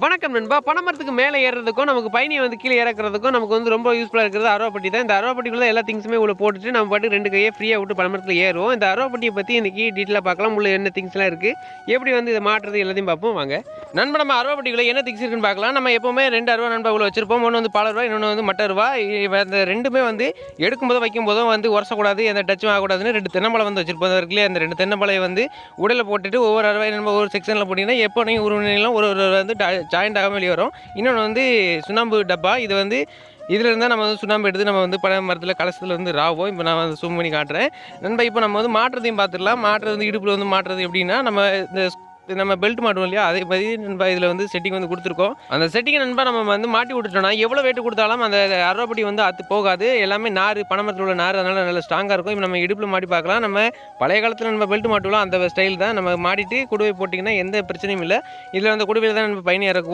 வணக்கம் நண்பா. பனைமரத்துக்கு மேலே ஏறுறதுக்கும், நமக்கு பயணியை வந்து கீழே இறக்குறதுக்கும் நமக்கு வந்து ரொம்ப யூஸ்ஃபுல்லா இருக்கிறது அருவாப்பட்டி தான். இந்த அருவாப்பட்டிக்குள்ள எல்லா திங்ஸுமே உள்ள போட்டுட்டு நம்ம பாட்டுக்கு 2 கையை ஃப்ரீயா விட்டு பனைமரத்துல ஏறுவோம். இந்த அருவாப்பட்டியை பத்தி இன்னைக்கு டீட்டெயிலா பார்க்கலாம். உள்ள என்ன திங்ஸ்லாம் இருக்கு, எப்படி வந்து இதை மாற்றுறது எல்லாத்தையும் பார்ப்போம் வாங்க. நண்பா, நம்ம அருவாப்பட்டிக்குள்ள என்ன திங்ஸ் இருக்குன்னு பார்க்கலாம். நம்ம எப்பவுமே 2 அருவா நண்பா உள்ள வச்சிருப்போம். ஒன்று வந்து பால் அருவா, இன்னொன்று வந்து மட்ட அருவா. இந்த ரெண்டுமே வந்து எடுக்கும்போதும் வைக்கும்போதும் வந்து உரசக்கூடாது, எந்த டச்சும் ஆகக்கூடாதுன்னு 2 தென்னம்பழம் வந்து வச்சிருப்போம். அது இருக்குல்லையா, அந்த 2 தென்னம்பழையை வந்து உடலை போட்டுட்டு ஒவ்வொரு அருவாய் நம்ம ஒரு செக்ஷனில் போட்டிங்கன்னா எப்போ நீங்கள் உருவநிலையிலும் ஒரு வந்து ஜாயிண்ட் ஆகாமல் வெளியே வரும். இன்னொன்று வந்து சுண்ணாம்பு டப்பா. இது வந்து இதில் இருந்தால் நம்ம வந்து சுண்ணாம்பு எடுத்து நம்ம வந்து பனை மரத்தில் கலசத்தில் வந்து ராவோம். இப்போ நான் வந்து ஜூம் பண்ணி காட்டுறேன் நண்பா. இப்போ நம்ம வந்து மாட்டுறதையும் பார்த்துடலாம். மாட்டுறது வந்து இடுப்பில் வந்து மாட்டுறது எப்படின்னா, நம்ம பெல்ட் மாட்டுவோம் இல்லையா, அதே மாதிரி நண்பா இதில் வந்து செட்டிங் வந்து கொடுத்துருக்கோம். அந்த செட்டிங்கை நண்பா நம்ம வந்து மாட்டி விட்டுட்டோம்னா எவ்வளோ வெயிட் கொடுத்தாலும் அந்த அருவாப்பட்டி வந்து அத்து போகாது. எல்லாமே நார், பனைமரத்தில் உள்ள நார், அதனால் நல்லா ஸ்ட்ராங்காக இருக்கும். இப்போ நம்ம இடுப்பில் மாட்டி பார்க்கலாம். நம்ம பழைய காலத்தில் நம்ம பெல்ட் மாட்டுவோம், அந்த ஸ்டைல் தான். நம்ம மாட்டிட்டு குடுவை போட்டிங்கன்னா எந்த பிரச்சனையும் இல்லை. இதில் அந்த குடுவையில் தான் நம்ம பயணி இறக்குவோம்.